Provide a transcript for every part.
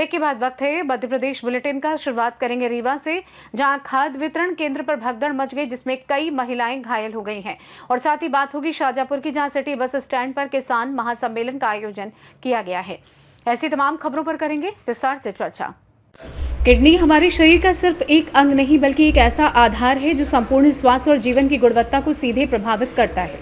Break के बाद वक्त है मध्य प्रदेश बुलेटिन का। शुरुआत करेंगे रीवा से, जहां खाद्य वितरण केंद्र पर भगदड़ मच गई, जिसमें कई महिलाएं घायल हो गई हैं। और साथ ही बात होगी शाजापुर की, जहां सिटी बस स्टैंड पर किसान महासम्मेलन का आयोजन किया गया है। ऐसी तमाम खबरों पर करेंगे विस्तार से चर्चा। किडनी हमारे शरीर का सिर्फ एक अंग नहीं, बल्कि एक ऐसा आधार है जो संपूर्ण स्वास्थ्य और जीवन की गुणवत्ता को सीधे प्रभावित करता है।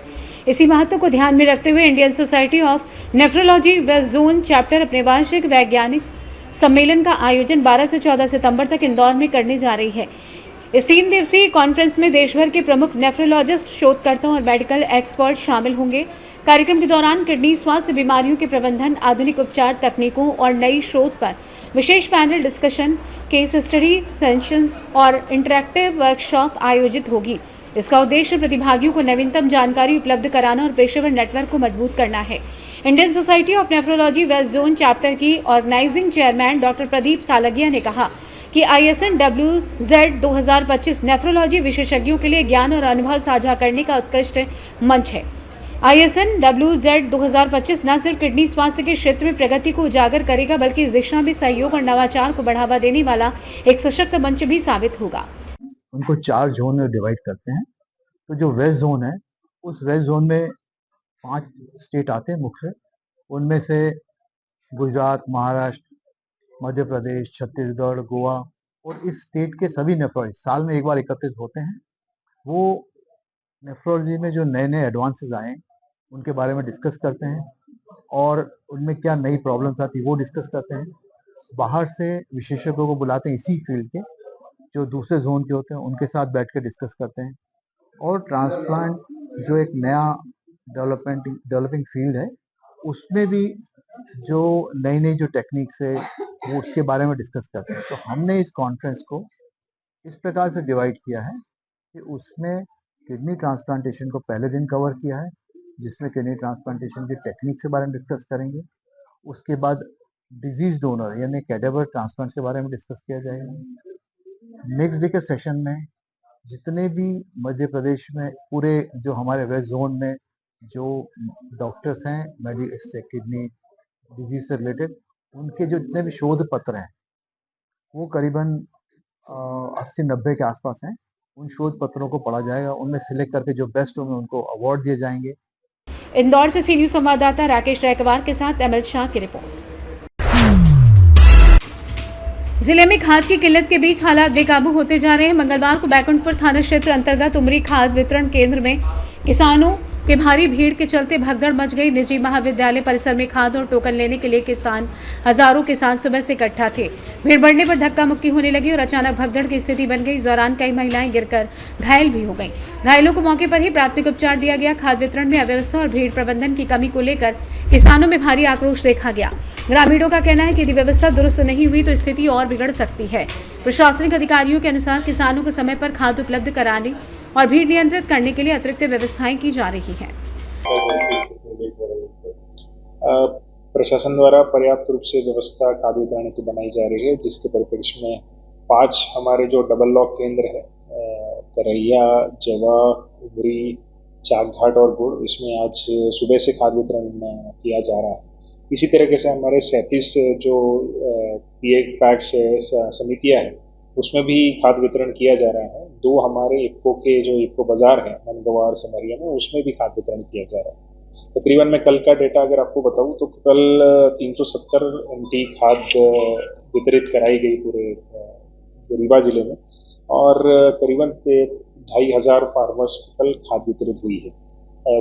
इसी महत्व को ध्यान में रखते हुए Indian society of nephrology west zone chapter अपने वार्षिक वैज्ञानिक सम्मेलन का आयोजन 12 से 14 सितंबर तक इंदौर में करने जा रही है। इस 3 दिवसीय कॉन्फ्रेंस में देश भर के प्रमुख नेफ्रोलॉजिस्ट, शोधकर्ता और मेडिकल एक्सपर्ट शामिल होंगे। कार्यक्रम के दौरान किडनी स्वास्थ्य, बीमारियों के प्रबंधन, आधुनिक उपचार तकनीकों और नई शोध पर विशेष panel discussion, case study sessions और इंटरैक्टिव वर्कशॉप आयोजित होगी। इसका उद्देश्य प्रतिभागियों को नवीनतम जानकारी उपलब्ध कराना और पेशेवर नेटवर्क को मजबूत करना है। Indian society of nephrology west zone chapter की organising chairman doctor Pradeep Salgia ने कहा कि ISNWZ 2025 नेफ्रोलॉजी विशेषज्ञों के लिए ज्ञान और अनुभव साझा करने का उत्कृष्ट मंच है। ISNWZ 2025 न सिर्फ किडनी स्वास्थ्य के क्षेत्र में प्रगति को उजागर करेगा, बल्कि इस दिशा में सहयोग और नवाचार को बढ़ावा देने वाला एक सशक्त मंच भी साबित होगा। उनको 4 जोन में डिवाइड करते हैं। तो जो वेस्ट जोन है, उस वेस्ट जोन में 5 स्टेट आते हैं मुख्य। उनमें से गुजरात, महाराष्ट्र, मध्य प्रदेश, छत्तीसगढ़, गोवा और इस स्टेट के सभी नेफ्रोलॉजिस्ट साल में एक बार एकत्रित होते हैं। वो नेफ्रोलॉजी में जो नए नए एडवांसेस आए उनके बारे में डिस्कस करते हैं और उनमें क्या नई प्रॉब्लम्स आती वो डिस्कस करते हैं। बाहर से विशेषज्ञों को बुलाते हैं इसी फील्ड के, जो दूसरे जोन के होते हैं, उनके साथ बैठ के डिस्कस करते हैं। और ट्रांसप्लांट जो एक नया डेवलपिंग फील्ड है, उसमें भी जो नई नई जो टेक्निक्स है वो उसके बारे में डिस्कस करते हैं। तो हमने इस कॉन्फ्रेंस को इस प्रकार से डिवाइड किया है कि उसमें किडनी ट्रांसप्लांटेशन को पहले दिन कवर किया है, जिसमें किडनी ट्रांसप्लांटेशन की टेक्निक के बारे में डिस्कस करेंगे। उसके बाद डिजीज डोनर यानी कैडेवर ट्रांसप्लांट के बारे में डिस्कस किया जाएगा। नेक्स्ट डे के सेशन में जितने भी मध्य प्रदेश में पूरे जो हमारे वेस्ट जोन में जो डॉक्टर्स हैं किडनी डिजीज से रिलेटेड, उनके जो जितने भी शोध पत्र हैं वो करीबन 80-90 के आसपास हैं। उन शोध पत्रों को पढ़ा जाएगा, उनमें सिलेक्ट करके जो बेस्ट होंगे उनको अवार्ड दिए जाएंगे। इंदौर से CNews संवाददाता राकेश रायकवार के साथ ML शाह की रिपोर्ट। जिले में खाद की किल्लत के बीच हालात बेकाबू होते जा रहे हैं। मंगलवार को बैकुंठपुर थाना क्षेत्र अंतर्गत उमरी खाद वितरण केंद्र में किसानों के भारी भीड़ के चलते भगदड़ मच गई। निजी महाविद्यालय परिसर में खाद और टोकन लेने के लिए हजारों किसान सुबह से इकट्ठा थे। भीड़ बढ़ने पर धक्का मुक्की होने लगी और अचानक भगदड़ की स्थिति बन गई। इस दौरान कई महिलाएं गिरकर घायल भी हो गईं। घायलों को मौके पर ही प्राथमिक उपचार दिया गया। खाद वितरण में अव्यवस्था और भीड़ प्रबंधन की कमी को लेकर किसानों में भारी आक्रोश देखा गया। ग्रामीणों का कहना है कि यदि व्यवस्था दुरुस्त नहीं हुई तो स्थिति और बिगड़ सकती है। प्रशासनिक अधिकारियों के अनुसार किसानों को समय पर खाद उपलब्ध कराने और भीड़ नियंत्रित करने के लिए अतिरिक्त व्यवस्थाएं की जा रही हैं। प्रशासन द्वारा पर्याप्त रूप से व्यवस्था खाद वितरण की बनाई जा रही है, जिसके परिप्रेक्ष्य में 5 हमारे जो डबल लॉक केंद्र है, करैया, जवा, उमरी, चाकघाट और गुड़, इसमें आज सुबह से खाद वितरण किया जा रहा है। इसी तरीके से हमारे 37 जो पैक्स समितियां हैं, उसमें भी खाद वितरण किया जा रहा है। 2 हमारे इफ्को के जो इफ्को बाजार है मनगवार समरिया में, उसमें भी खाद वितरण किया जा रहा है। तकरीबन मैं कल का डेटा अगर आपको बताऊं तो कल 370 MT खाद वितरित कराई गई पूरे रीवा जिले में, और करीबन 2500 फार्मर्स को कल खाद वितरित हुई है।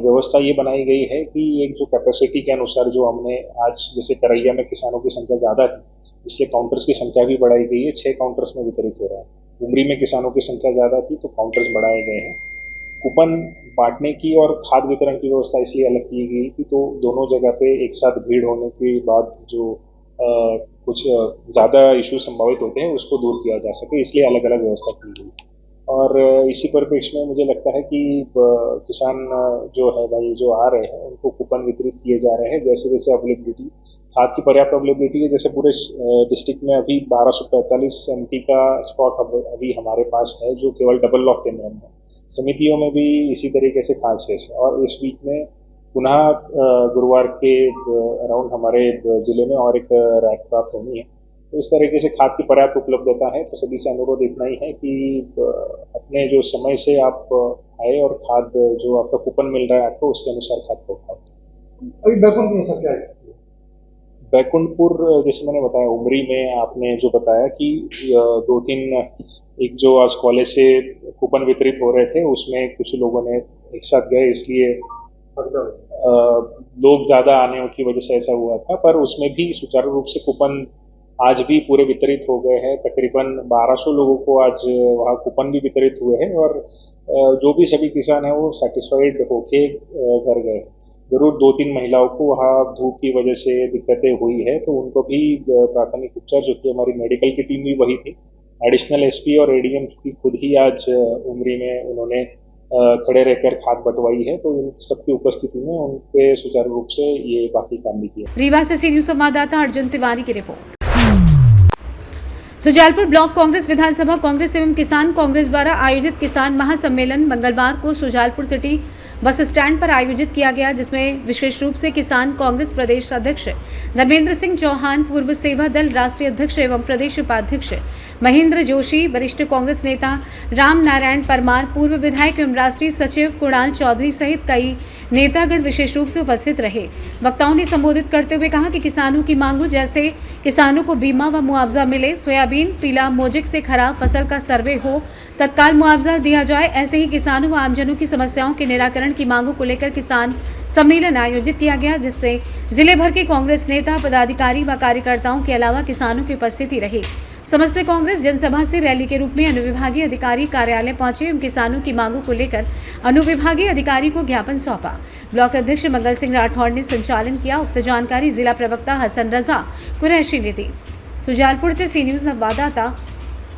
व्यवस्था ये बनाई गई है कि एक जो कैपेसिटी के अनुसार जो हमने आज, जैसे करैया में किसानों की संख्या ज़्यादा थी, इसलिए काउंटर्स की संख्या भी बढ़ाई गई है। 6 काउंटर्स में वितरित हो रहा है। उमरी में किसानों की संख्या ज़्यादा थी तो काउंटर्स बढ़ाए गए हैं। कूपन बांटने की और खाद वितरण की व्यवस्था इसलिए अलग की गई थी, तो दोनों जगह पे एक साथ भीड़ होने के बाद जो कुछ ज़्यादा इशू संभावित होते हैं उसको दूर किया जा सके, इसलिए अलग अलग व्यवस्था की गई। और इसी परिप्रेक्ष्य में मुझे लगता है कि किसान जो है भाई जो आ रहे हैं उनको कूपन वितरित किए जा रहे हैं। जैसे जैसे अवेलेबिलिटी, खाद की पर्याप्त अवेलेबिलिटी है, जैसे पूरे डिस्ट्रिक्ट में अभी 1245 MT का स्टॉक अभी हमारे पास है, जो केवल डबल लॉक केंद्र में है। समितियों में भी इसी तरीके से खाद शेष है। और इस वीक में पुनः गुरुवार के अराउंड हमारे जिले में और एक रैक प्राप्त होनी है, तो इस तरीके से खाद की पर्याप्त उपलब्धता है। तो सभी से अनुरोध इतना ही है कि अपने जो समय से आप आए और खाद जो आपका कूपन मिल रहा है आपको, उसके अनुसार खाद को उठाओ। अभी बैकुंठ में सब क्या है? बैकुंठपुर जैसे मैंने बताया, उमरी में आपने जो बताया कि 2-3 एक जो आज कॉलेज से कूपन वितरित हो रहे थे उसमें कुछ लोगों ने एक साथ गए, इसलिए लोग ज़्यादा आने की वजह से ऐसा हुआ था। पर उसमें भी सुचारू रूप से कूपन आज भी पूरे वितरित हो गए हैं। तकरीबन 1200 लोगों को आज वहाँ कूपन भी वितरित हुए हैं और जो भी सभी किसान हैं वो सेटिस्फाइड होके घर गए। जरूर 2-3 महिलाओं को वहाँ धूप की वजह से दिक्कतें हुई है, तो उनको भी प्राथमिक उपचार, जो कि हमारी मेडिकल की टीम भी वही थी, एडिशनल एसपी और एडीएम की खुद ही आज उमरी में उन्होंने खड़े रहकर खाद बंटवाई है। तो इन सबकी उपस्थिति में उनके सुचारू रूप से ये बाकी काम भी किया। रीवा से सी न्यूज संवाददाता अर्जुन तिवारी की रिपोर्ट। सुजालपुर ब्लॉक कांग्रेस विधानसभा कांग्रेस एवं किसान कांग्रेस द्वारा आयोजित किसान महासम्मेलन मंगलवार को सुजालपुर सिटी बस स्टैंड पर आयोजित किया गया, जिसमें विशेष रूप से किसान कांग्रेस प्रदेश अध्यक्ष धर्मेंद्र सिंह चौहान, पूर्व सेवा दल राष्ट्रीय अध्यक्ष एवं प्रदेश उपाध्यक्ष महेंद्र जोशी, वरिष्ठ कांग्रेस नेता राम नारायण परमार, पूर्व विधायक एवं राष्ट्रीय सचिव कुणाल चौधरी सहित कई नेतागण विशेष रूप से उपस्थित रहे। वक्ताओं ने संबोधित करते हुए कहा कि किसानों की मांगों जैसे किसानों को बीमा व मुआवजा मिले, सोयाबीन, पीला मोजिक से खराब फसल का सर्वे हो, तत्काल मुआवजा दिया जाए, ऐसे ही किसानों व आमजनों की समस्याओं के निराकरण की मांगों को लेकर किसान सम्मेलन आयोजित किया गया, जिससे जिले भर के कांग्रेस नेता, पदाधिकारी व कार्यकर्ताओं के अलावा किसानों की उपस्थिति रही। समस्त कांग्रेस जनसभा से रैली के रूप में अनुविभागीय अधिकारी कार्यालय पहुंचे एवं किसानों की मांगों को लेकर अनुविभागीय अधिकारी को ज्ञापन सौंपा। ब्लॉक अध्यक्ष मंगल सिंह राठौड़ ने संचालन किया। उक्त जानकारी जिला प्रवक्ता हसन रजा कुरैशी ने दी। सुजालपुर से सी न्यूज संवाददाता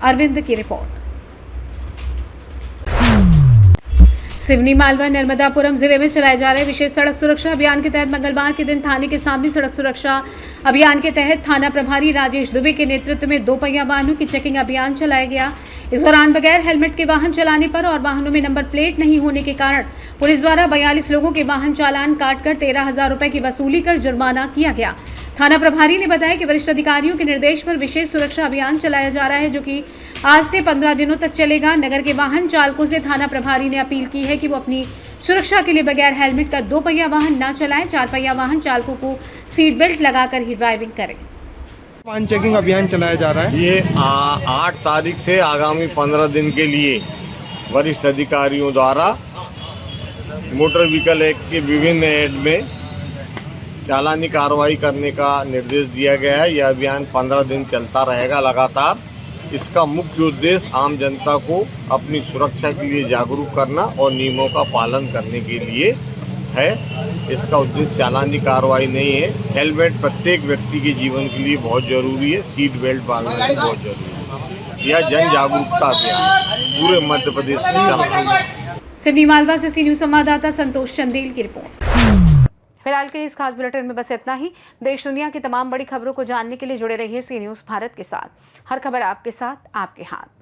अरविंद की रिपोर्ट। सिवनी, मालवा, नर्मदापुरम जिले में चलाए जा रहे विशेष सड़क सुरक्षा अभियान के तहत मंगलवार के दिन थाने के सामने सड़क सुरक्षा अभियान के तहत थाना प्रभारी राजेश दुबे के नेतृत्व में 2 पहिया वाहनों की चेकिंग अभियान चलाया गया। इस दौरान बगैर हेलमेट के वाहन चलाने पर और वाहनों में नंबर प्लेट नहीं होने के कारण पुलिस द्वारा 42 लोगों के वाहन चालान काटकर 13,000 रुपए की वसूली कर जुर्माना किया गया। थाना प्रभारी ने बताया कि वरिष्ठ अधिकारियों के निर्देश पर विशेष सुरक्षा अभियान चलाया जा रहा है, जो कि आज से 15 दिनों तक चलेगा। नगर के वाहन चालकों से थाना प्रभारी ने अपील की है कि वो अपनी सुरक्षा के लिए बगैर हेलमेट का 2 पहिया वाहन न चलाएं। 4 पहिया वाहन चालकों को सीट बेल्ट लगाकर ही ड्राइविंग करें। वाहन चेकिंग अभियान चलाया जा रहा है। ये 8 तारीख से आगामी 15 दिन के लिए वरिष्ठ अधिकारियों द्वारा मोटर व्हीकल एक्ट के विभिन्न एड में चालानी कार्रवाई करने का निर्देश दिया गया है। यह अभियान 15 दिन चलता रहेगा लगातार। इसका मुख्य उद्देश्य आम जनता को अपनी सुरक्षा के लिए जागरूक करना और नियमों का पालन करने के लिए है। इसका उद्देश्य चालानी कार्रवाई नहीं है। हेलमेट प्रत्येक व्यक्ति के जीवन के लिए बहुत जरूरी है। सीट बेल्ट बांधना भी बहुत जरूरी है। यह जन जागरूकता अभियान पूरे मध्य प्रदेश में चल रहा है। सिवनी, मालवा से सी न्यूज संवाददाता संतोष चंदेल की रिपोर्ट। फिलहाल के इस खास बुलेटिन में बस इतना ही। देश दुनिया की तमाम बड़ी खबरों को जानने के लिए जुड़े रहिए सी न्यूज भारत के साथ। हर खबर आपके साथ, आपके हाथ।